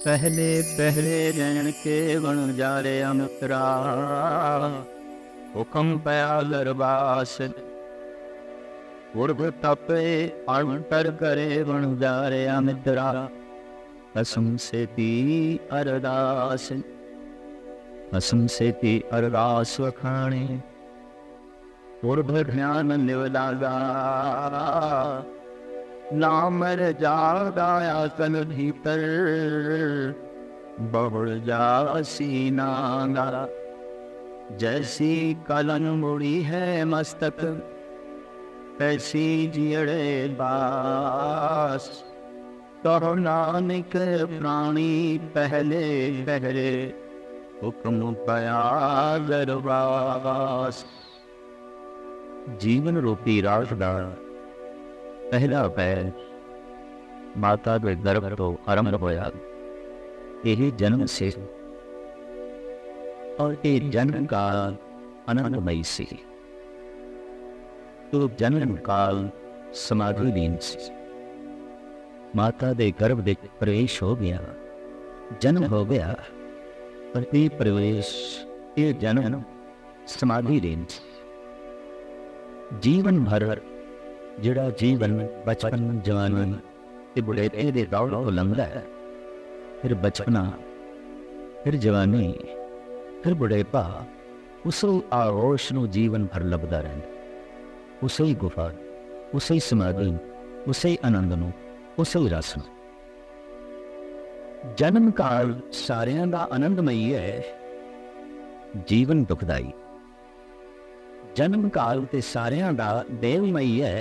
पहले पहले रैन के बन जा रे अमतरा, हुक्म पया दरबास उर्भ तपे अंतर करे बन जा रे अमतरा। कसम से ती अरदास, कसम से ती अरदास वखाणे उर्भ ध्यान निवलागा। नामर जागाया कल भीतर बहुड़ जासी नागा। जैसी कलन मुड़ी है मस्तक ऐसी जियड़े बास। तो नानक प्राणी पहले पहले हुक्म पया दरबास। जीवन रूपी राज दा पहला पैर माता के गर्भ तो आरंभ होया। यही जन्म से और ये जन्म काल आनंदमयी से, तो जन्म काल समाधि लीन से माता के गर्भ दे प्रवेश हो गया, जन्म हो गया। पर ये प्रवेश, ये जन्म समाधि लीन से जीवन भर जिहड़ा जीवन बचपन जवानी ते बुढ़ेपे दे दौड़ तो लंघदा है, फिर बचपना, फिर जवानी, फिर बुढ़ेपा, उस आगोश नूं जीवन भर लभदा रहिंदा। उसे ही गुफा, उसे ही समाधि, उसे ही आनंद नूं, उसे ही रस नूं। जन्म काल सारियां दा आनंदमई है, जीवन दुखदाई। जन्म काल ते सारियां दा देवमई है,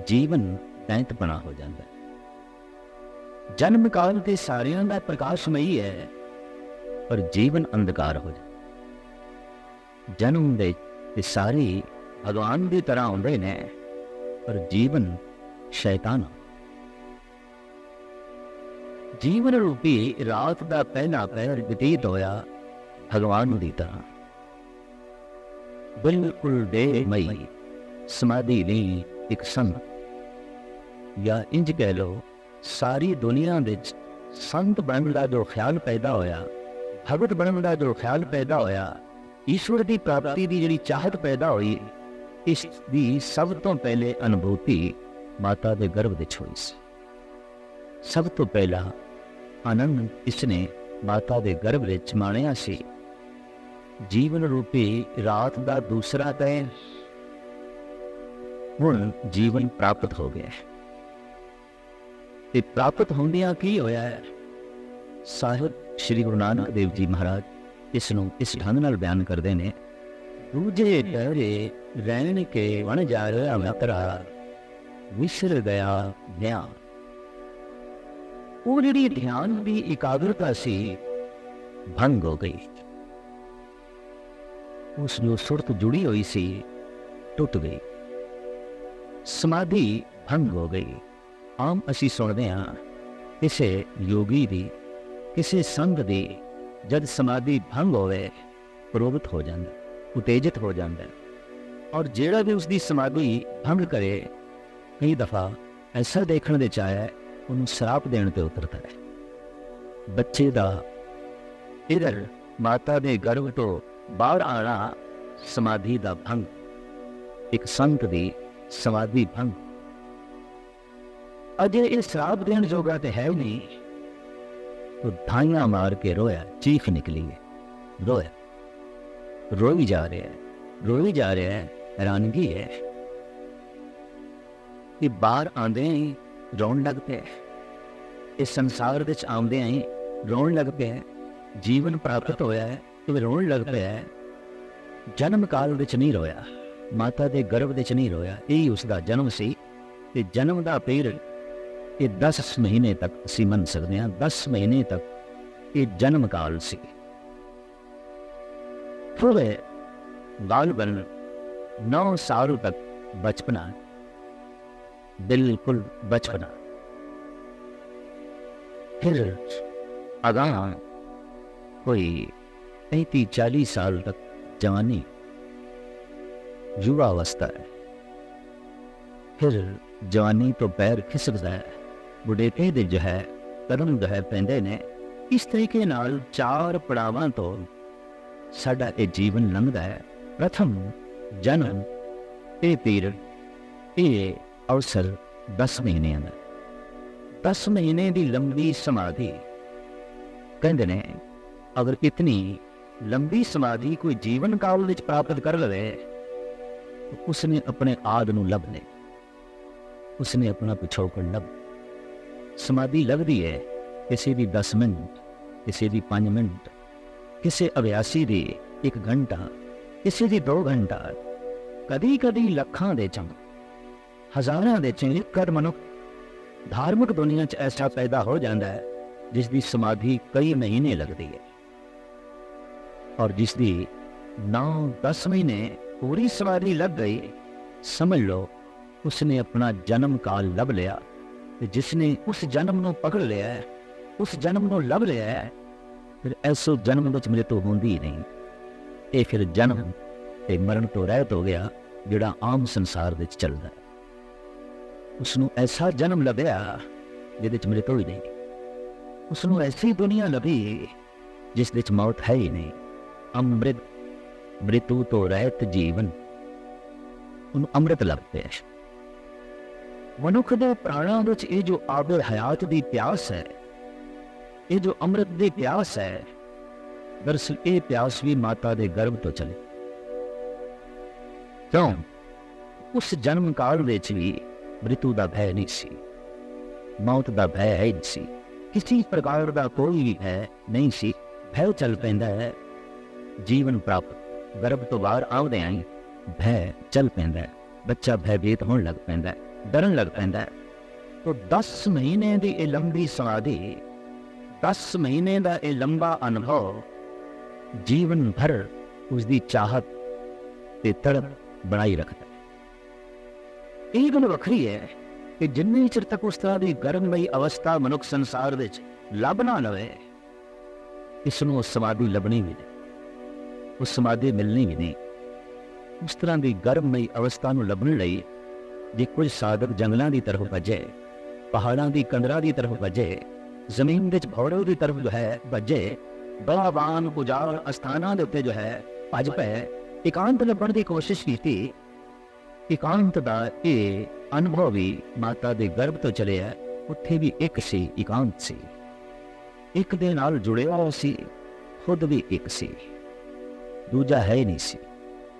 जीवन दैंतपना हो जाता है। जन्म काल ते सारियां दा प्रकाशमई है, पर जीवन अंधकार हो जाता। जन्म दे ते सारे भगवान की तरह आउंदे ने, पर जीवन शैतान। जीवन रूपी रात का पहला पहर व्यतीत होया भगवान की तरह, बिल्कुल देहमयी समाधि नहीं। एक संत, या इंज कह लो सारी दुनिया विच संत बनने का जो ख्याल पैदा होया, भगत बनने का जो ख्याल पैदा होया, ईश्वर की प्राप्ति की जिहड़ी चाहत पैदा हुई, इसकी सब तो पहले अनुभूति माता के गर्भ विच हुई सी। सब तो पहला आनंद इसने माता के गर्भ विच माणिया सी। जीवन रूपी रात का दूसरा तय हुण जीवन प्राप्त हो गया है। ते प्राप्त होंदियां की होया है? साहिब श्री गुरु नानक देव जी महाराज इसनों इस ढंग नाल बयान करते हैं। दूजे टहरे रैन के वन जा रहा मित्रा, विसर गया ध्यान। वो जिहड़ी ध्यान की एकाग्रता सी भंग हो गई। उस जो सुरत जुड़ी हुई सी टुट गई, समाधि भंग हो गई। आम असी सुनते हाँ किसी योगी की, किसी संत की जब समाधि भंग होवे प्रभावित हो जाता, उत्तेजित हो जाता है। और जेड़ा भी उसकी समाधि भंग करे, कई दफा ऐसा देखने दे चाहे उन्हें श्राप देने पर उतरता है। बच्चे का इधर माता के गर्भ तो बाहर आना समाधि का भंग, एक संत की समाधि भंग। अजे ये श्राप देने जोगा तो है नहीं, तो धाइयां मार के रोया, चीख निकली है, रोया, रोई जा रहा है, रोई जा रहा है। हैरानगी है कि बाहर आंदे ही रोन लग पे, इस संसार विच आउंदे ही रोन लग पे। जीवन प्राप्त होया है तो रोन लग पे है। जन्म काल विच नहीं रोया, माता के गर्भ विच नहीं रोया। यही उसका जन्म सी। ते जन्म का पीरियड ये 10 महीने तक असीं मन सकते हैं। 10 महीने तक ये जन्म काल सी। फिर बालपन 9 साल तक बचपना, बिल्कुल बचपना। फिर अगां कोई 35-40 साल तक जवानी, युवा अवस्था है। फिर जवानी तो पैर खिसकता है, बुढ़ेपे दे जो है कदम जो है पैंदे ने इस तरीके नाल 4 पड़ावां तो साडा ये जीवन लंघदा है। प्रथम जन्म, ये पीरियड, ये अवसर 10 महीने दा। 10 महीने की लंबी समाधि। कहते ने अगर इतनी लंबी समाधि कोई जीवन काल विच प्राप्त कर लवे तो उसने अपने आद नूं लभ ले, उसने अपना पिछोकड़ लभ। समाधि लगती है किसी की 10 मिनट, किसी की 5 मिनट, किसी अभ्यासी की 1 घंटा, किसी की 2 घंटा, कदी कदी लखां दे चंग, हज़ारां दे चंग कर मनुख धार्मिक दुनिया च ऐसा पैदा हो जाता है जिसकी समाधि कई महीने लगती है, और जिसकी 9-10 महीने पूरी समाधि लग गई, समझ लो उसने अपना जन्म काल लभ लिया। ते जिसने उस जन्म को पकड़ लिया है, उस जन्म को लभ लिया है, फिर ऐसो जन्म विच मृत्यु होंदी ही नहीं। ये फिर जन्म ते मरण तो रहत हो गया जिहड़ा आम संसार विच चलदा है। उसनूं ऐसा जन्म लभ्या जिहदे च मृत्यु ही नहीं, उसनूं ऐसी दुनिया लभी जिस विच मौत है ही नहीं। अमृत मृत्यु तो रहत जीवन, उन्हें अमृत लगते हैं। मनुख दे प्राणां विच ये जो आब हयात दी प्यास है, ये जो अमृत दी प्यास है, दरअसल ये प्यास भी माता दे गर्भ तो चले। क्यों? उस जन्म काल विच भी मृत्यु का भय नहीं सी, मौत का भय है नहीं सी, किसी प्रकार का कोई भी भय नहीं सी। भय चल पैंदा है जीवन प्राप्त, गर्भ तो बाहर आउंदे आई भय चल पैंदा है, बच्चा भयभीत होने लग पैंदा है, डरन लग पैंदा है। तो 10 महीने की ये लंबी समाधि, 10 महीने का ये लंबा अनुभव जीवन भर उसकी चाहत ते तड़प बनाई रखता है। ये गल वखरी है कि जिन्नी चिर तक उस तरह की गर्ममई अवस्था मनुख संसार विच लभ ना लवे, इसनों समाधि लभनी भी नहीं, उस समाधि मिलनी भी नहीं। उस तरह की गर्ममई अवस्था नूं लभण लई जे कोई साधक जंगलों की तरफ भजे, पहाड़ों की कंदरां की तरफ भजे, जमीन विच भौड़ों की तरफ जो है भजे, बलावान उजाड़ अस्थानां दे उत्ते जो है भज पै, एकांत लभण की कोशिश की। एकांत का ये अनुभव भी माता दे गर्भ तो चले है, उत्थे भी एक सी, एकांत सी, एक दे नाल जुड़िया होया सी, खुद भी एक सी, दूजा है ही नहीं सी,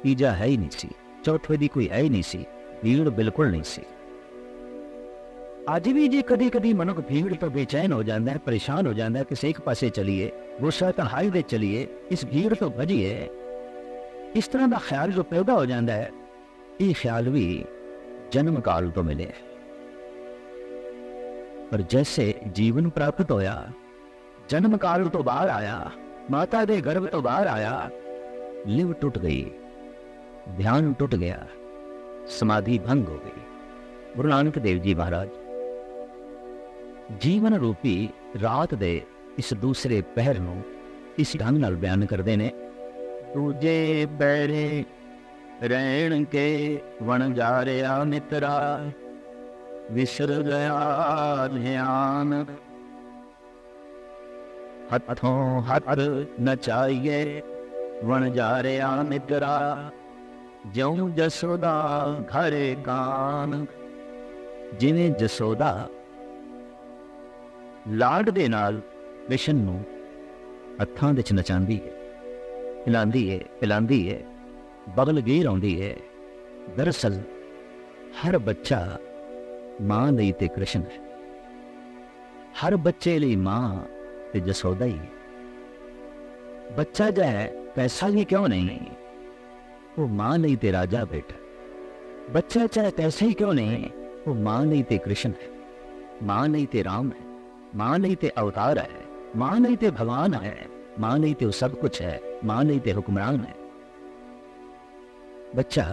तीजा है ही नहीं सी, चौथे दी कोई है ही नहीं सी, भीड़ बिल्कुल नहीं सी। अज भी जे कदी कदी मनुख भीड़ तो बेचैन हो जाता है, परेशान हो जाता है, किसी एक पासे चलिए, गुस्सा तो हाईवे चलिए, इस भीड़ तो भजिए, इस तरह का ख्याल जो पैदा हो जाता है, ये ख्याल भी जन्म काल तो मिले। पर जैसे जीवन प्राप्त होया, जन्म काल तो बाहर आया, माता दे गर्भ तो बाहर आया, लिव टूट गई, ध्यान टूट गया, समाधि भंग हो गई। गुरु नानक देव जी महाराज जीवन रूपी रात दे इस दूसरे पहर नूं इस ढंग नाल बयान करते ने। दूजे पैरे रहन के वन जा रहा मित्रा, विसर गया ध्यान, हथों हथ नचाइए वन जा रहा मित्रा, ज्यों जसोदा घरे कान। जिवें जसोदा लाड दे नाल कृष्ण नूं हत्थां विच नचांदी है, हिलांदी है, पिलांदी है, बगल घेर आउंदी है। दरअसल हर बच्चा मां लई ते कृष्ण है, हर बच्चे लई मां ते जसोदा ही है। बच्चा जो है पैसा ही क्यों नहीं, वो मां लई ते राजा बेटा। बच्चा चाहे पैसा ही क्यों नहीं, वो मां लई ते कृष्ण है, मां लई ते राम है, मां लई ते अवतार है, मां लई ते भगवान है, मां लई ते सब कुछ है, मां लई ते हुक्मरान है। बच्चा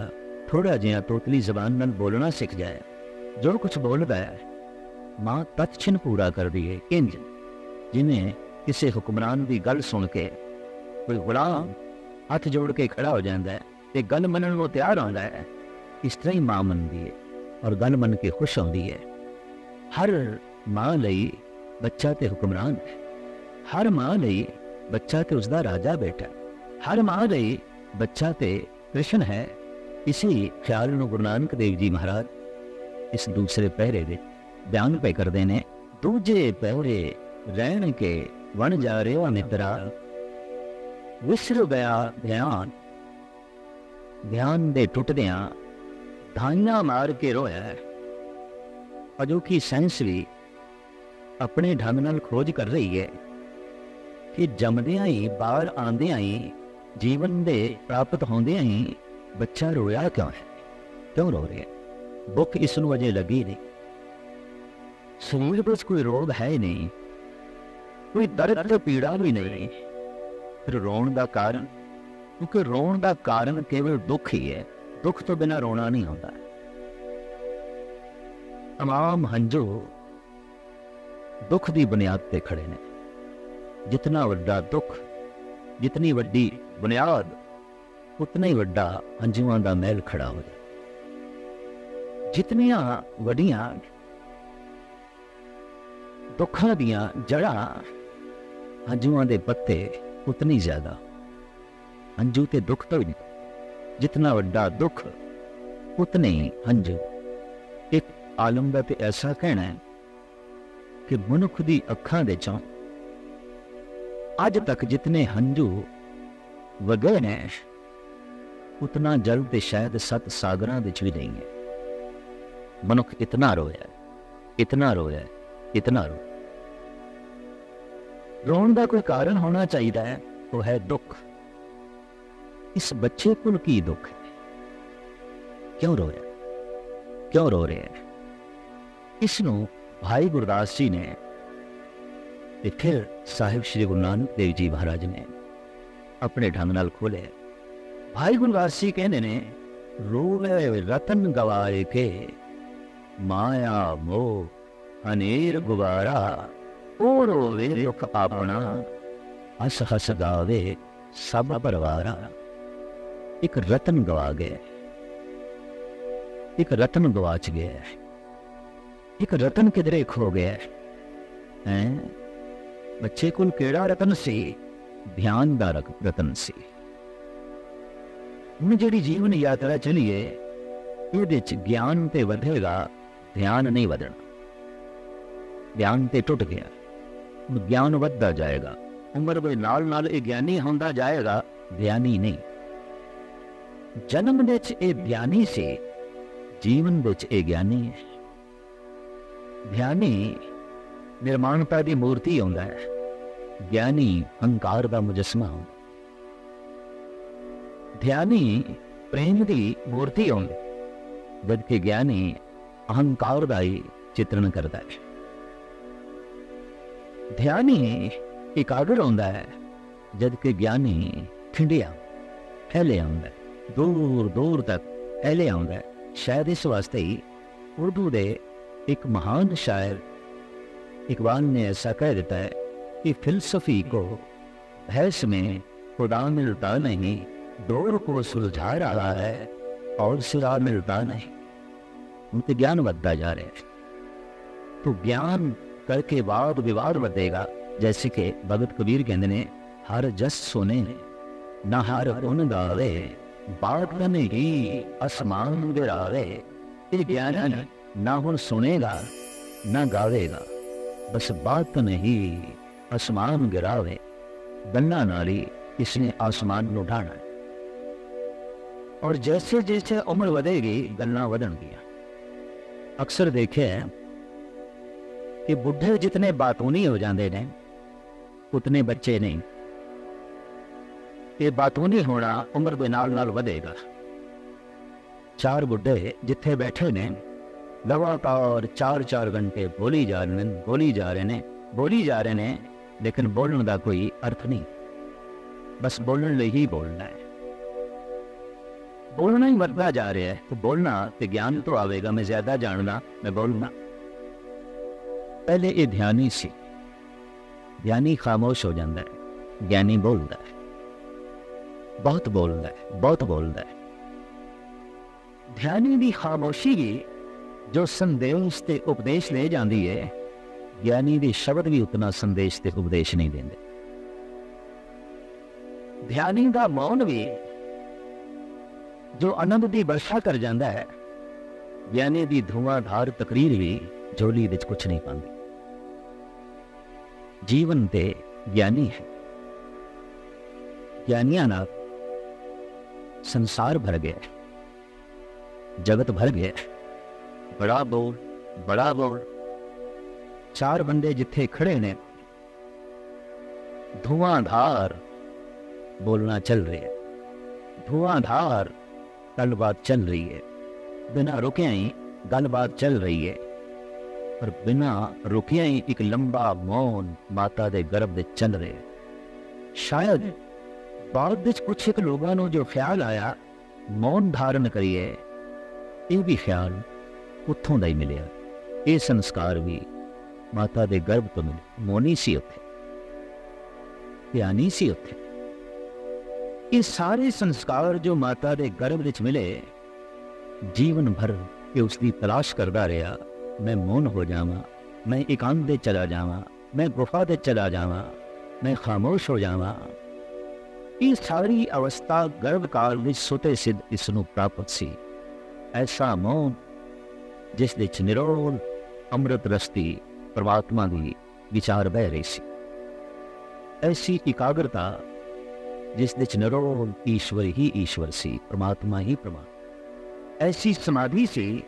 थोड़ा जिहा तोतली जबान नाल बोलना सीख जाए, जो कुछ बोलता है मां तत्छिन पूरा कर दी है। इंज जिन्हें किसी हुक्मरान की गल सुन के कोई गुलाम हाथ जोड़ के खड़ा हो जाता है ते गल मनन को तैयार होता है, इस तरह ही मां मनती है और गल मन के खुश होती है। हर मां लई बच्चा ते हुक्मरान है, ਹਰ ਮਾਂ ਲਈ ਬੱਚਾ ਤੇ ਉਸਦਾ ਰਾਜਾ ਬੇਟਾ, ਹਰ ਮਾਂ ਲਈ ਬੱਚਾ ਤੇ ਕ੍ਰਿਸ਼ਨ ਹੈ। ਇਸੇ ਖਿਆਲ ਨੂੰ ਗੁਰੂ ਨਾਨਕ ਦੇਵ ਜੀ ਮਹਾਰਾਜ ਇਸ ਦੂਸਰੇ ਪਹਿਰੇ ਦੇ ਬਿਆਨ ਪੈ ਕਰਦੇ ਨੇ। ਦੂਜੇ ਪਹਿਰੇ ਰਹਿਣ ਕੇ ਵਣ ਜਾ ਰਿਹਾ ਮਿੱਤਰਾ, ਵਿਸਰ ਗਿਆ ਧਿਆਨ, ਧਿਆਨ ਦੇ ਟੁੱਟਦਿਆਂ ਧਾਈਆਂ ਮਾਰ ਕੇ ਰੋਇਆ। ਅਜੋਕੀ ਸਾਇੰਸ ਵੀ ਆਪਣੇ ਢੰਗ ਨਾਲ ਖੋਜ ਕਰ ਰਹੀ ਹੈ ਕਿ ਜੰਮਦਿਆਂ ਹੀ, ਬਾਹਰ ਆਉਂਦਿਆਂ ਹੀ, ਜੀਵਨ ਦੇ ਪ੍ਰਾਪਤ ਹੁੰਦਿਆਂ ਹੀ ਬੱਚਾ ਰੋਇਆ ਕਿਉਂ ਹੈ, ਕਿਉਂ ਰੋ ਰਿਹਾ? ਭੁੱਖ ਇਸ ਨੂੰ ਅਜੇ ਲੱਗੀ ਨਹੀਂ, ਸਰੀਰ ਵਿੱਚ ਕੋਈ ਰੋਗ ਹੈ ਹੀ ਨਹੀਂ, ਕੋਈ ਦਰਦ ਤੇ ਪੀੜਾ ਵੀ ਨਹੀਂ। ਫਿਰ ਰੋਣ ਦਾ ਕਾਰਨ, ਕਿਉਂਕਿ ਰੋਣ ਦਾ ਕਾਰਨ ਕੇਵਲ ਦੁੱਖ ਹੀ ਹੈ। ਦੁੱਖ ਤੋਂ ਬਿਨਾਂ ਰੋਣਾ ਨਹੀਂ ਹੁੰਦਾ। ਤਮਾਮ ਹੰਝੂ ਦੁੱਖ ਦੀ ਬੁਨਿਆਦ ਤੇ ਖੜੇ ਨੇ। ਜਿਤਨਾ ਵੱਡਾ ਦੁੱਖ, ਜਿਤਨੀ ਵੱਡੀ ਬੁਨਿਆਦ, ਉਤਨਾ ਹੀ ਵੱਡਾ ਹੰਝੂਆਂ ਦਾ ਮਹਿਲ ਖੜਾ ਹੋ ਜਾਏ। ਜਿਤਨੀਆਂ ਵੱਡੀਆਂ ਦੁੱਖਾਂ ਦੀਆਂ ਜੜ੍ਹਾਂ, ਹੰਝੂਆਂ ਦੇ ਪੱਤੇ ਉਤਨੀ ਜ਼ਿਆਦਾ। ਹੰਝੂ ਤੇ ਦੁੱਖ ਤੋਂ ਵੀ, ਜਿਤਨਾ ਵੱਡਾ ਦੁੱਖ ਉਤਨੇ ਹੀ ਹੰਝੂ। ਇੱਕ ਆਲਮ ਦਾ ਤੇ ਐਸਾ ਕਹਿਣਾ ਹੈ ਕਿ ਮਨੁੱਖ ਦੀ ਅੱਖਾਂ ਦੇ ਚੋਂ ਅੱਜ ਤੱਕ ਜਿਤਨੇ ਹੰਝੂ ਵਗੇ ਨੇ, ਉਤਨਾ ਜਲ ਤੇ ਸ਼ਾਇਦ 7 ਸਾਗਰਾਂ ਵਿੱਚ ਵੀ ਨਹੀਂ ਹੈ। ਮਨੁੱਖ ਇਤਨਾ ਰੋਇਆ, ਇਤਨਾ ਰੋਇਆ, ਇਤਨਾ ਰੋਇਆ। ਰੋਣ ਦਾ ਕੋਈ ਕਾਰਨ ਹੋਣਾ ਚਾਹੀਦਾ ਹੈ, ਉਹ ਹੈ ਦੁੱਖ। ਇਸ ਬੱਚੇ ਕੋਲ ਕੀ ਦੁੱਖ ਹੈ? ਕਿਉਂ ਰੋਇਆ, ਕਿਉਂ ਰੋ ਰਿਹਾ ਹੈ? ਇਸ ਨੂੰ ਭਾਈ ਗੁਰਦਾਸ ਜੀ ਨੇ ਤੇ ਫਿਰ ਸਾਹਿਬ ਸ਼੍ਰੀ ਗੁਰੂ ਨਾਨਕ ਦੇਵ ਜੀ ਮਹਾਰਾਜ ਨੇ ਆਪਣੇ ਢੰਗ ਨਾਲ ਖੋਲ੍ਹਿਆ। ਭਾਈ ਗੁਰਦਾਸ ਜੀ ਕਹਿੰਦੇ ਨੇ, ਰੋਵੇ ਰਤਨ ਗਵਾਏ ਕੇ, ਮਾਇਆ ਮੋਹ ਹਨੇਰ ਗੁਬਾਰਾ, ਉਹ ਰੋਵੇ ਦੁੱਖ ਆਪਣਾ, ਹੱਸ ਹੱਸ ਗਾਵੇ ਸਭ ਪਰਿਵਾਰਾ। ਇੱਕ ਰਤਨ ਗਵਾ ਗਿਆ, ਇੱਕ ਰਤਨ ਗਵਾਚ ਗਿਆ, ਇੱਕ ਰਤਨ ਕਿਧਰੇ ਖੋ ਗਿਆ ਹੈ। ਬੱਚੇ ਕੋਲ ਕਿਹੜਾ ਰਤਨ ਸੀ? ਧਿਆਨ ਦਾ ਰਤਨ ਸੀ। ਹੁਣ ਜਿਹੜੀ ਜੀਵਨ ਯਾਤਰਾ ਚਲੀਏ, ਇਹਦੇ ਚ ਗਿਆਨ ਤੇ ਵਧੇਗਾ, ਧਿਆਨ ਨਹੀਂ ਵਧਣਾ। ਧਿਆਨ ਤੇ ਟੁੱਟ ਗਿਆ, ਹੁਣ ਗਿਆਨ ਵੱਧਦਾ ਜਾਏਗਾ। ਉਮਰ ਦੇ ਨਾਲ ਨਾਲ ਇਹ ਗਿਆਨੀ ਹੁੰਦਾ ਜਾਏਗਾ, ਧਿਆਨੀ ਨਹੀਂ। ਜਨਮ ਦੇ ਚ ਇਹ ਧਿਆਨੀ ਸੀ, ਜੀਵਨ ਵਿੱਚ ਇਹ ਗਿਆਨੀ ਹੈ। ਧਿਆਨੀ ਨਿਰਮਾਣਤਾ ਦੀ ਮੂਰਤੀ ਹੁੰਦਾ ਹੈ, ਗਿਆਨੀ ਹੰਕਾਰ ਦਾ ਮੁਜਸਮਾ ਹੁੰਦਾ। ਧਿਆਨੀ ਪ੍ਰੇਮ ਦੀ ਮੂਰਤੀ ਹੁੰਦਾ, ਜਦਕਿ ਗਿਆਨੀ ਅਹੰਕਾਰ ਦਾ ਹੀ ਚਿਤਰਨ ਕਰਦਾ ਹੈ। ਧਿਆਨੀ ਇਕਾਗਰ ਹੁੰਦਾ ਹੈ, ਜਦਕਿ ਗਿਆਨੀ ਖਿੰਡਿਆ ਫੈਲਿਆ ਹੁੰਦਾ, ਦੂਰ ਦੂਰ ਤੱਕ ਫੈਲਿਆ ਹੁੰਦਾ। ਸ਼ਾਇਦ ਇਸ ਵਾਸਤੇ ਹੀ ਉਰਦੂ ਦੇ एक महान शायर इकबाल ने ऐसा कह देता है कि फिलसफी को बहस में खुदा मिलता नहीं, दौर को सुलझा रहा है और सिरा मिलता नहीं। उनके ज्ञान बढ़ता जा रहे हैं, तो ज्ञान करके वाद विवाद बढ़ेगा। जैसे कि भगत कबीर कहते ने, हर जस सुने न हर उन गावे, बात ही आसमान गिरावे। ये ज्ञान ना ਹੁਣ ਸੁਣੇਗਾ ਨਾ ਗਾਵੇਗਾ, ਬਸ ਬਾਤ ਨਹੀਂ ਆਸਮਾਨ ਗਿਰਾਵੇ। ਗੱਲਾਂ ਨਾਲ ਹੀ ਇਸਨੇ ਆਸਮਾਨ ਨੂੰ ਢਾਣਾ। ਔਰ ਜੈਸੇ ਜੈਸੇ ਉਮਰ ਵਧੇਗੀ, ਗੱਲਾਂ ਵਧਣਗੀਆਂ। ਅਕਸਰ ਦੇਖਿਆ ਕਿ ਬੁੱਢੇ ਜਿਤਨੇ ਬਾਤੂਨੀ ਹੋ ਜਾਂਦੇ ਨੇ, ਉਤਨੇ ਬੱਚੇ ਨਹੀਂ। ਇਹ ਬਾਤੂਨੀ ਹੋਣਾ ਉਮਰ ਦੇ ਨਾਲ ਨਾਲ ਵਧੇਗਾ। 4 ਬੁੱਢੇ ਜਿੱਥੇ ਬੈਠੇ ਨੇ, लगातार 4-4 घंटे बोली जा रहे हैं, बोली जा रहे हैं, बोली जा रहे हैं, लेकिन बोलने का कोई अर्थ नहीं। बस बोलने लिए ही बोलना है, बोलना ही बढ़ता जा रहा है। तो बोलना तो ज्ञान तो आवेगा, मैं ज्यादा जानना, मैं बोलना। पहले ये ध्यानी सी, ध्यानी खामोश हो जाता है, ज्ञानी बोलता है, बहुत बोलता है, बहुत बोलता है। ध्यानी की खामोशी जो संदेश ते उपदेश ले जाती है, ਗਿਆਨੀ ਦੇ ਸ਼ਬਦ ਵੀ ਉਤਨਾ ਸੰਦੇਸ਼ ਤੇ ਉਪਦੇਸ਼ ਨਹੀਂ ਦਿੰਦੇ। ਧਿਆਨੀ ਦਾ ਮੌਨ ਵੀ ਜੋ ਆਨੰਦ ਦੀ ਵਰਸ਼ਾ ਕਰ ਜਾਂਦਾ ਹੈ, ਗਿਆਨੀ ਦੀ ਧੂਆਂਧਾਰ ਤਕਰੀਰ ਵੀ ਝੋਲੀ ਵਿੱਚ ਕੁਛ ਨਹੀਂ ਪਾਉਂਦੀ। ਜੀਵਨ ਤੇ ਗਿਆਨੀ ਹੈ, ਗਿਆਨੀਆਂ ਨਾਲ ਸੰਸਾਰ ਭਰ ਗਿਆ, ਜਗਤ ਭਰ ਗਿਆ। ਬੜਾ ਬੋਲ, ਬੜਾ ਬੋਲ। ਚਾਰ ਬੰਦੇ ਜਿੱਥੇ ਖੜੇ ਨੇ, ਧੂਆਂਧਾਰ ਬੋਲਣਾ ਚੱਲ ਰਿਹਾ ਹੈ, ਧੂਆਂਧਾਰ ਗੱਲਬਾਤ ਚੱਲ ਰਹੀ ਹੈ, ਬਿਨਾਂ ਰੁਕਿਆ ਹੀ ਗੱਲਬਾਤ ਚੱਲ ਰਹੀ ਹੈ। ਪਰ ਬਿਨਾਂ ਰੁਕਿਆ ਹੀ ਇੱਕ ਲੰਬਾ ਮੌਨ ਮਾਤਾ ਦੇ ਗਰਭ ਵਿੱਚ ਚੱਲ ਰਿਹਾ ਹੈ। ਸ਼ਾਇਦ ਬਾਅਦ ਵਿੱਚ ਕੁਛ ਇੱਕ ਲੋਕਾਂ ਨੂੰ ਜੋ ਖਿਆਲ ਆਇਆ ਮੌਨ ਧਾਰਨ ਕਰੀਏ, ਇਹ ਵੀ ਖਿਆਲ ਉੱਥੋਂ ਦਾ ਹੀ ਮਿਲਿਆ। ਇਹ ਸੰਸਕਾਰ ਵੀ ਮਾਤਾ ਦੇ ਗਰਭ ਤੋਂ ਮਿਲੇ। ਮੌਨੀ ਸੀ ਉੱਥੇ, ਧਿਆਨੀ ਸੀ ਉੱਥੇ। ਇਹ ਸਾਰੇ ਸੰਸਕਾਰ ਜੋ ਮਾਤਾ ਦੇ ਗਰਭ ਵਿੱਚ ਮਿਲੇ, ਜੀਵਨ ਭਰ ਕਿ ਉਸ ਦੀ ਤਲਾਸ਼ ਕਰਦਾ ਰਿਹਾ। ਮੈਂ ਮੌਨ ਹੋ ਜਾਵਾਂ, ਮੈਂ ਇਕਾਂਤ ਦੇ ਚਲਾ ਜਾਵਾਂ, ਮੈਂ ਗੁਫਾ ਦੇ ਚਲਾ ਜਾਵਾਂ, ਮੈਂ ਖਾਮੋਸ਼ ਹੋ ਜਾਵਾਂ। ਇਹ ਸਾਰੀ ਅਵਸਥਾ ਗਰਭ ਕਾਲ ਵਿੱਚ ਸੁਤੇ ਸਿੱਧ ਇਸ ਨੂੰ ਪ੍ਰਾਪਤ ਸੀ। ਐਸਾ ਮੌਨ ਜਿਸ ਵਿੱਚ ਨਿਰੋਲ ਅੰਮ੍ਰਿਤ ਰਸਤੀ ਪਰਮਾਤਮਾ ਦੀ ਵਿਚਾਰ ਬਹਿ ਰਹੀ ਸੀ। ਐਸੀ ਇਕਾਗਰਤਾ ਜਿਸ ਵਿੱਚ ਨਿਰੋਲ ਈਸ਼ਵਰ ਹੀ ਈਸ਼ਵਰ ਸੀ, ਪਰਮਾਤਮਾ ਹੀ ਪਰਮਾਤਮਾ। ਐਸੀ ਸਮਾਧੀ ਸੀ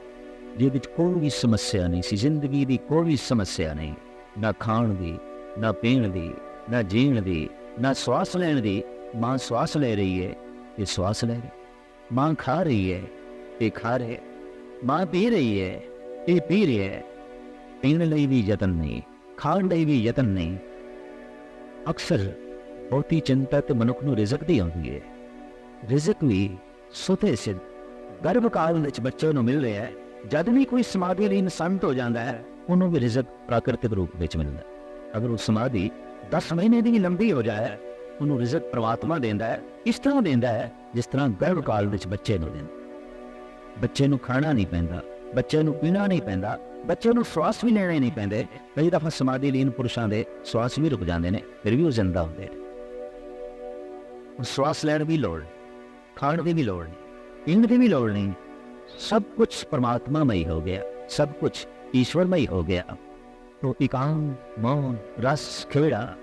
ਜਿਹਦੇ ਵਿੱਚ ਕੋਈ ਵੀ ਸਮੱਸਿਆ ਨਹੀਂ ਸੀ, ਜ਼ਿੰਦਗੀ ਦੀ ਕੋਈ ਸਮੱਸਿਆ ਨਹੀਂ, ਨਾ ਖਾਣ ਦੀ, ਨਾ ਪੀਣ ਦੀ, ਨਾ ਜੀਣ ਦੀ, ਨਾ ਸਵਾਸ ਲੈਣ ਦੀ। ਮਾਂ ਸਵਾਸ ਲੈ ਰਹੀ ਹੈ, ਇਹ ਸਵਾਸ ਲੈ ਰਹੀ, ਮਾਂ ਖਾ ਰਹੀ ਹੈ, ਇਹ ਖਾ ਰਹੇ, ਮਾਂ ਪੀ ਰਹੀ ਹੈ, ਇਹ ਪੀ ਰਹੀ ਹੈ। ਪੀਣ ਲਈ ਵੀ ਯਤਨ ਨਹੀਂ, ਖਾਣ ਲਈ ਵੀ ਯਤਨ ਨਹੀਂ। ਅਕਸਰ ਬਹੁਤੀ ਚਿੰਤਾ ਤੇ ਮਨੁੱਖ ਨੂੰ ਰਿਜ਼ਕ ਦੀ ਆਉਂਦੀ ਹੈ। ਰਿਜ਼ਕ ਵੀ ਸੁਤੇ ਸਿੱਧ ਗਰਭ ਕਾਲ ਵਿੱਚ ਬੱਚੇ ਨੂੰ ਮਿਲ ਰਿਹਾ ਹੈ। ਜਦ ਵੀ ਕੋਈ ਸਮਾਧੀ ਲਈ ਸੰਤ ਹੋ ਜਾਂਦਾ ਹੈ, ਉਹਨੂੰ ਵੀ ਰਿਜ਼ਕ ਪ੍ਰਾਕ੍ਰਿਤਿਕ ਰੂਪ ਵਿੱਚ ਮਿਲਦਾ ਹੈ। ਅਗਰ ਉਹ ਸਮਾਧੀ 10 ਮਹੀਨੇ ਦੀ ਲੰਬੀ ਹੋ ਜਾਏ, ਉਹਨੂੰ ਰਿਜ਼ਕ ਪਰਮਾਤਮਾ ਦਿੰਦਾ ਹੈ। ਇਸ ਤਰ੍ਹਾਂ ਦਿੰਦਾ ਹੈ ਜਿਸ ਤਰ੍ਹਾਂ ਗਰਭ ਕਾਲ ਵਿੱਚ ਬੱਚੇ ਨੂੰ ਦਿੰਦਾ। ਬੱਚੇ ਨੂੰ ਖਾਣਾ ਨਹੀਂ ਪੈਂਦਾ, ਬੱਚੇ ਨੂੰ ਪੀਣਾ ਨਹੀਂ ਪੈਂਦਾ, ਬੱਚੇ ਨੂੰ ਸਵਾਸ ਵੀ ਲੈਣੇ ਨਹੀਂ ਪੈਂਦੇ। ਕਈ ਦਫਾ ਸਮਾਧੀ ਲੀਨ ਪੁਰਸ਼ਾਂ ਦੇ ਸਵਾਸ ਵੀ ਰੁਕ ਜਾਂਦੇ ਨੇ, ਫਿਰ ਵੀ ਉਹ ਜ਼ਿੰਦਾ ਹੁੰਦੇ ਨੇ। ਸਵਾਸ ਲੈਣ ਦੀ ਲੋੜ, ਖਾਣ ਦੀ ਵੀ ਲੋੜ ਨਹੀਂ, ਪੀਣ ਦੀ ਵੀ ਲੋੜ ਨਹੀਂ। सब कुछ परमात्मामय हो गया, सब कुछ ईश्वरमय हो गया। तो एकांत, मौन, रस, खेड़ा,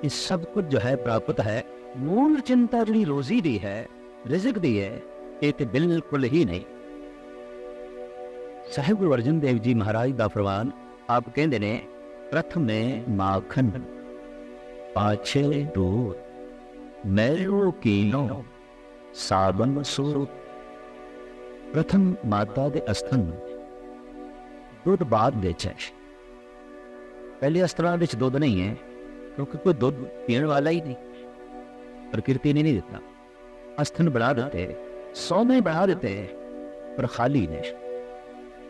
ये सब कुछ जो है प्राप्त है। मूल चिंता जी रोजी दी है, रिजिक दी है, ये तो बिल्कुल ही नहीं। साहिब गुरु अर्जन देव जी महाराज का फरमान आप कहते ने, प्रथम ने माखन पाछे दूध मैलो कीनो साबन सूत। प्रथम माता के अस्थन दुध बाद विच है। पहले अस्त्रां विच दुध नहीं है, क्योंकि कोई दुध पीने वाला ही नहीं, प्रकृति ने नहीं दिता। अस्थन बना देते, सौने बना देते, पर खाली ने।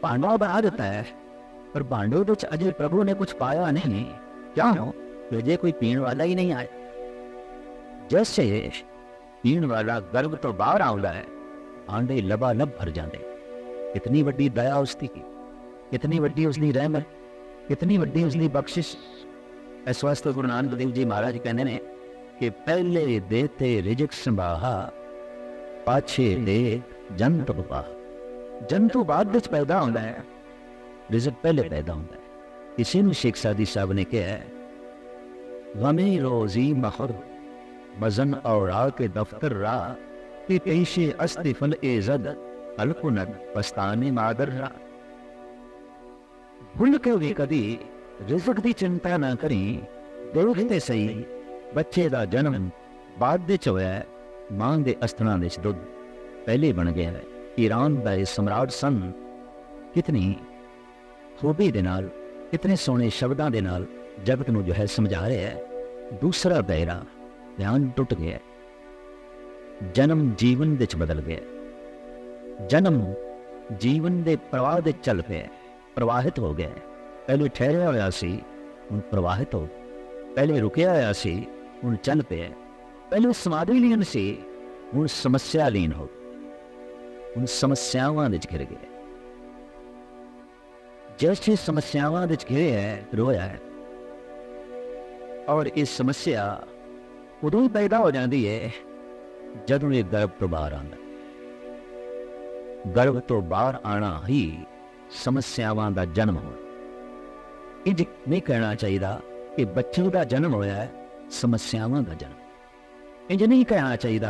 भांडा बना देता है, पर भांडों विच अजे प्रभु ने कुछ पाया नहीं। क्या हो जे कोई पीने वाला ही नहीं आया। जैसे पीने वाला गर्भ तो बाहर आउंदा है, भांडे लबालब भर जाते। कितनी वड्डी दया उसकी, कितनी वड्डी उसकी रहमत, कितनी वड्डी उसकी बख्शिश। इस वास्ते गुरु नानक देव जी महाराज कहते हैं कि पहले देते रिजिक संभाहा, पाछे दे जंतु बहा। जंतु बाद विच पैदा होता है, रिजिक पहले पैदा होता है। इसी में शेख सादी साहब ने कहा है, गमे रोजी महर वजन और के दफ्तर राह कि पेशे अस्तिफल एजद अलकुनद पस्ताने मादर रा। भूल के भी कदी रिज़्क दी चिंता ना करी। देखते सही बच्चे दा जन्म बाद विच होया है, मां दे अस्थनां विच दुध पहले बन गया है। ईरान दा सम्राट सन कितनी खूबी दे नाल, कितने सोहने शब्दां दे नाल जगत नूं जो है समझा रहा है। दूसरा दायरा ध्यान टुट गया। जन्म जीवन विच बदल गया। जन्म जीवन दे प्रवाह दे चल पिया, प्रवाहित हो गया। पहले ठहरिया होया सी, हुण प्रवाहित हो। पहले रुकिया होया सी, हुण चल पिया। पहले समाधि लीन सी, हुण समस्या लीन हो, हुण समस्यावां विच घिर गया। जैसे समस्यावां विच घिरे है रोया है, और इस समस्या उदों ही पैदा हो जाती है जदों ये गर्भ तो बाहर आंदा। गर्भ तो बाहर आना ही समस्यावां दा जन्म हो। इंज नहीं कहना चाहिए कि बच्चे का जन्म होया है समस्यावां दा जन्म। इंज नहीं कहना चाहिए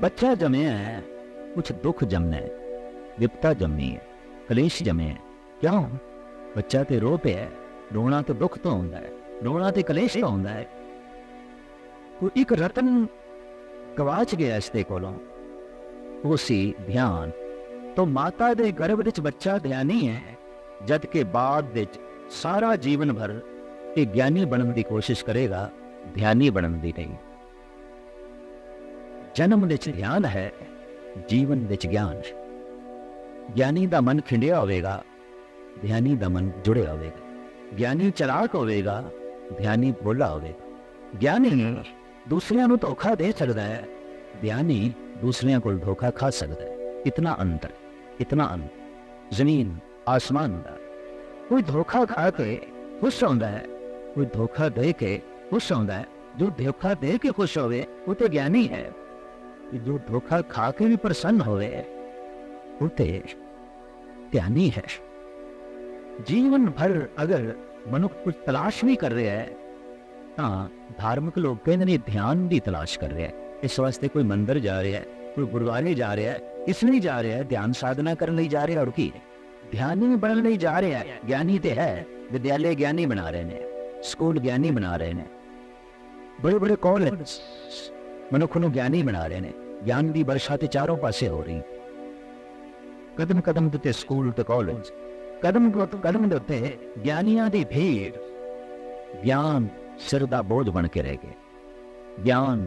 बच्चा जमया है कुछ दुख जमना है, विपता जमी है, कलेश जमे है। क्यों? बच्चा तो रो पे है, रोना तो दुख तो होंदा है, रोना तो कलेश तो होंदा है। कोई एक रतन गवाच गया इसके कोलों, वो सी ध्यान। तो माता दे गर्भ विच बच्चा ध्यानी है, जद के बाद विच सारा जीवन भर ये ज्ञानी बनने की कोशिश करेगा, ध्यानी बनने की नहीं। जन्म विच ध्यान है, जीवन विच ज्ञान है। ज्ञानी दा मन खिंडिया होवेगा, ध्यानी दा मन जुड़िया होवेगा। ज्ञानी चलाक होवेगा, ध्यानी भोला होवेगा। ज्ञानी दूसरियां नूं धोखा दे सकता है, ध्यानी दूसरियां को धोखा खा सकता है। इतना अंतर, इतना अंतर जमीन आसमान का। कोई धोखा खा के खुश होता है, कोई धोखा दे के खुश होता है। जो धोखा दे के खुश होवे वो तो ज्ञानी है, जो धोखा खा के भी प्रसन्न होवे वो तो ध्यानी है। जीवन भर अगर मनुष्य कुछ तलाश भी कर रहा है तो धार्मिक लोग कहते हैं ध्यान की तलाश कर रहे हैं। इस वास्ते कोई मंदिर जा रहा है, कोई गुरुद्वारे जा रहा है, इसलिए जा रहा है ध्यान साधना करने जा रहे हैं। और की ध्यानी बनने जा रहे हैं। ज्ञानी तो है, विद्यालय ज्ञानी बना रहे हैं, स्कूल ज्ञानी बना रहे हैं, बड़े बड़े कॉलेज मनुख को ज्ञानी बना रहे हैं। ज्ञान की वर्षा तो चारों पासे हो रही, कदम कदम ते स्कूल ते कॉलेज, कदम कदम के उत्ते ज्ञानियां दी भीड़। ज्ञान सिर दा बोझ बन के रह गए, ज्ञान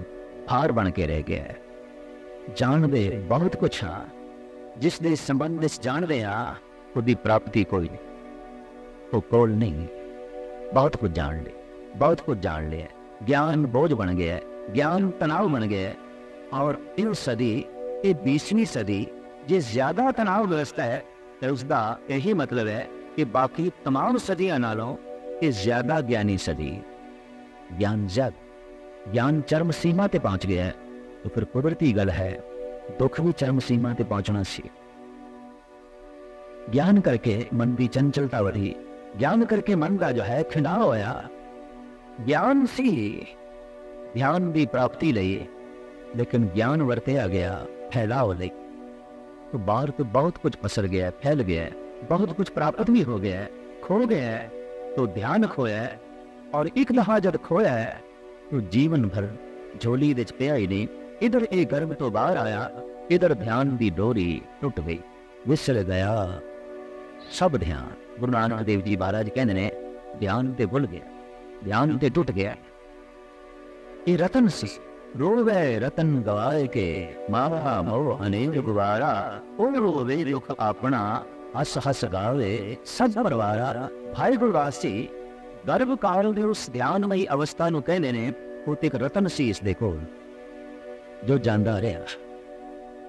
भार बन के रह गया है। जानते बहुत कुछ हाँ, जिस दे संबंध जानते हाँ उसकी प्राप्ति कोई नहीं, वो कोल नहीं। बहुत कुछ जान ले, बहुत कुछ जान लिया। ज्ञान बोझ बन गया है, ज्ञान तनाव बन गया है। और इस सदी, ये 20वीं सदी जे ज्यादा तनाव ग्रस्त है तो उसका यही मतलब है कि बाकी तमाम सदियां नालों ये ज्यादा ज्ञानी सदी। ज्ञान ज्यादा, ज्ञान चरम सीमा ते पहुंच गया है तो फिर कुदरती गल है दुख भी चरम सीमा ते पहुंचना सी। ज्ञान करके मन की चंचलता बढ़ी, ज्ञान करके मन का जो है खिंडाव होया। ज्ञान सी ध्यान की प्राप्ति लई, लेकिन ज्ञान वरतिया गया फैलाव लई। तो बाहर तो बहुत कुछ पसर गया है, फैल गया है, बहुत कुछ प्राप्त भी हो गया है, खो गया है। तो ध्यान खोया है, और एक दफा जब खोया है तो जीवन भर झोली विच पिया ही नहीं। इधर एक गर्भ तो बाहर आया, इधर ध्यान की डोरी टुट गई, विसर गया सब ध्यान। गुरु नानक देव जी महाराज कहते ने ध्यान ते भुल गया, ध्यान ते टुट गया। ये रतन सी रोवे रतन गवाए के, मावा मोह अनेक गुवारा। ओ रोवे दुख अपना, हस हस गावे सज परवारा। भाई गुरवासी गर्भ काल दे उस ध्यानमई अवस्था नूं कहंदे ने वो एक रतन सी इस दे कोल जो जांदा रहा।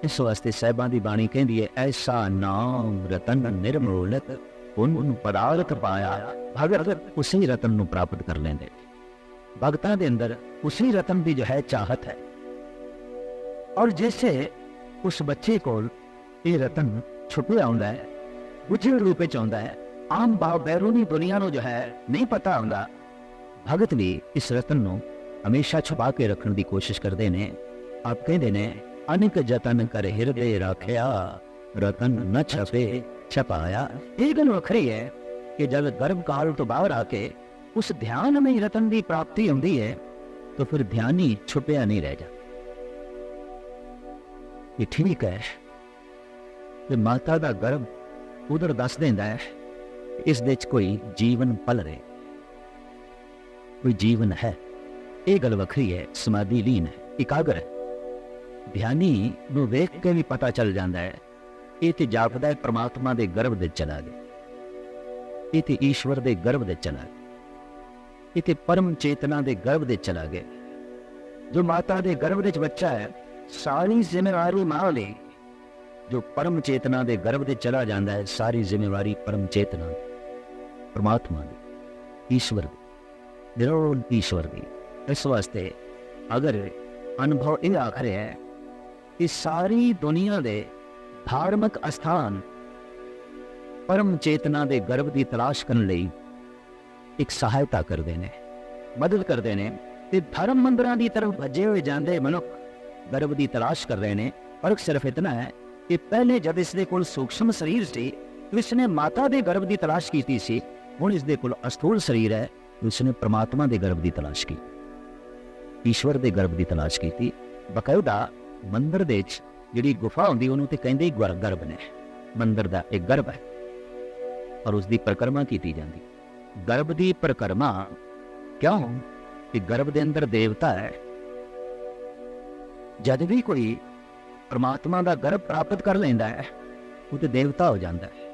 इस वास्ते साहिबां दी बाणी कहंदी है ऐसा नाम रतन निर्मोलत, उन पदार्थ पाया। भगत उसी रतन नूं प्राप्त कर लेंदे। भगतां दे अंदर उसी रतन की जो है चाहत है। और जैसे उस बच्चे को ये रतन छुपे आउंदा है, गुझे रूप में आउंदा है, आम भाव बैरूनी दुनिया को जो है नहीं पता आउंदा। भगत भी इस रतन को हमेशा छुपा के रखने की कोशिश करते हैं। आप कहते हैं अनेक जतन कर हृदय रखया, रतन न छपे छपाया। ये गल वखरी है कि जब गर्भ काल तो बाहर आके उस ध्यान में रतन की प्राप्ति होती है तो फिर ध्यानी छुपया नहीं रह जाता। ये ठीक है कि माता का गर्भ उधर दस देंदा है इस दे कोई जीवन पल रहे, कोई जीवन है। ये गल वखरी है, समाधि लीन है, एकाग्र है। ध्यानी नूं वेख के भी पता चल जाता है ये तो जापदा है परमात्मा के गर्भ दे चला गया, ये तो ईश्वर के गर्भ दे चला गया, ये तो परम चेतना के गर्भ दे चला गया। जो माता के गर्भ दे बच्चा है सारी जिम्मेवारी मां ले। जो परम चेतना के गर्भ दे चला जाता है सारी जिम्मेवारी परम चेतना। परमात्मा दी, ईश्वर दी, निरोल ईश्वर दी। इस वास्ते अगर अनुभव ये आख रहा है कि सारी दुनिया दे धार्मिक अस्थान परम चेतना दे गर्भ की तलाश करने लई एक सहायता करते हैं, मदद करते हैं, ते धर्म मंदिरों की तरफ भजे हुए जाते मनुख गर्भ की तलाश कर रहे हैं। फर्क सिर्फ इतना है कि पहले जब इसके कोल सूक्ष्म शरीर से तो इसने माता के गर्भ की तलाश की सी, हुण इसके कोल अस्थूल शरीर है तो इसने परमात्मा के गर्भ की तलाश की, ईश्वर के गर्भ की तलाश की। बकायदा मंदिर दे जिहड़ी गुफा होंदी उन्होंने तो कहते ही गर्भ ने, मंदिर का एक गर्भ है और उसकी परिक्रमा की जाती। गर्भ की परिक्रमा क्यों कि गर्भ के अंदर देवता है। जब भी कोई परमात्मा का गर्भ प्राप्त कर लेंदा है वो तो देवता हो जाता है,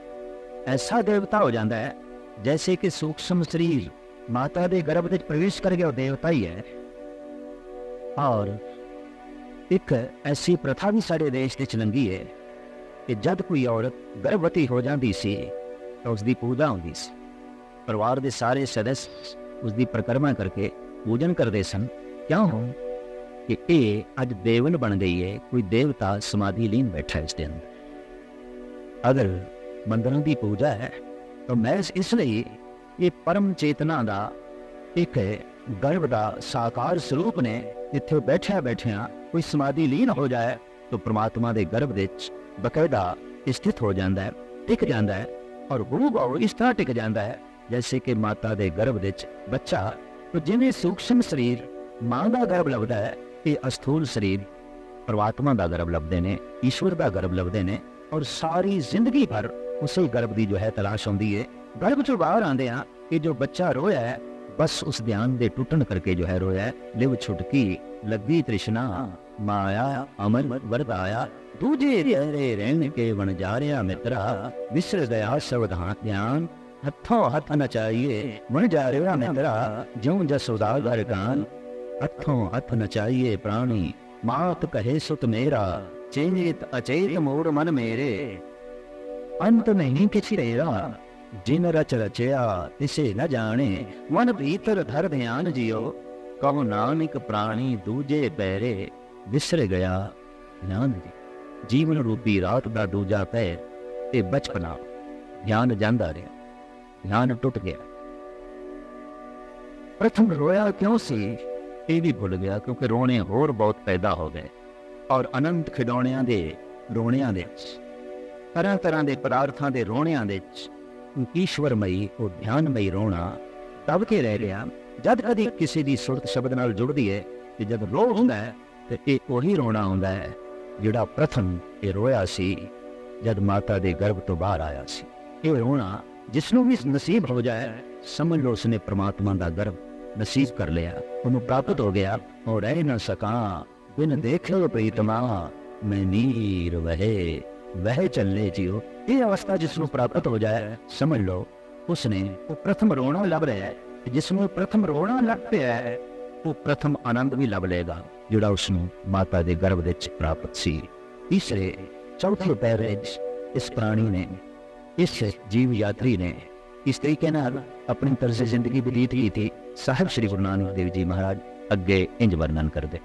ऐसा देवता हो जाता है जैसे कि सूक्ष्म शरीर माता के गर्भ में प्रवेश कर गया वो देवता ही है। और एक ऐसी प्रथा भी सारे देश के लंघी है कि जब कोई औरत गर्भवती हो जाती सी तो उसकी पूजा होती सी, परिवार के सारे सदस्य उसकी परिक्रमा करके पूजन करते सन। क्यों कि ये अज देवन बन गई है, कोई देवता समाधि लीन बैठा है इसके अंदर। अगर मंदिरों की पूजा है तो महज इसलिए ये परम चेतना का एक गर्भ का साकार स्वरूप ने इत्थे बैठिया बैठिया कोई समाधि लीन हो जाए तो परमात्मा के गर्भ विच बकायदा स्थित हो जाता है, टिक जाता है और हूबहू इस तरह टिक जाता है जैसे कि माता के गर्भ विच बच्चा। तो जिवें सूक्ष्म शरीर मां का गर्भ लभदा है, ये अस्थूल शरीर परमात्मा का गर्भ लभदे ने, ईश्वर का गर्भ लभदे ने और सारी जिंदगी भर उसी गर्भ की जो है तलाश होंदी है। गर्भ चो बाहर आंदे आ कि जो बच्चा रोया है बस उस ध्यान दे टूटन करके जो है रोया है। लिव छुटकी लगी तृष्णा माया अमर वरदाया, दूजे रे रहन के बन जा रहा मित्रा, विसर गया सावधान ध्यान, हथों हथ नचाइए बन जा रहा मित्रा, ज्यों जसोदा घर कान, हथों हथ नचाइए प्राणी, मात कहे सुत मेरा, चेत अचेत मोर मन मेरे, अंत नहीं किछि रेरा, जिन रच रचया तिसे न जाने, मन भीतर धर ध्यान जियो, कहो नानक प्राणी दूजे पैरे, विसर गया ध्यान जी। जीवन रूपी रात का दूजा पैर ते बचपना ध्यान जांदा रहा, ध्यान टुट गया। प्रथम रोया क्यों सी ये भी भुल गया, क्योंकि रोने होर बहुत पैदा हो गए और अनंत खिडौणियां दे रोणियां दे तरह तरह के पदार्थां दे रोणियां दे ईश्वरमई और ध्यानमई रोना दब के रह गया। जब कभी किसी की सुरत शब्द नाल जुड़ती है कि जब रो होंदा है तो ये वही रोना होंदा है जिहड़ा प्रथम ये रोया सी जब माता के गर्भ तो बाहर आया सी। ये रोना जिसनों भी नसीब हो जाए समझ लो उसने परमात्मा का गर्भ नसीब कर लिया, उन्हें प्राप्त हो गया। और रह न सका बिन देखे प्रीतमा, मैं नीर वह चलने जियो। ये अवस्था जिसनों प्राप्त हो जाए समझ लो उसने वो प्रथम रोना लभ रहा है, जिसनों प्रथम रोना लग पाया है वो प्रथम आनंद भी लभ लेगा जिहड़ा उसनों माता के गर्भ विच प्राप्त सी। तीसरे चौथे पैरे इस प्राणी ने, इस जीव यात्री ने इस तरीके नाल अपनी तर्ज जिंदगी बतीत की थी। साहिब श्री गुरु नानक देव जी महाराज अगे इंज वर्णन करते।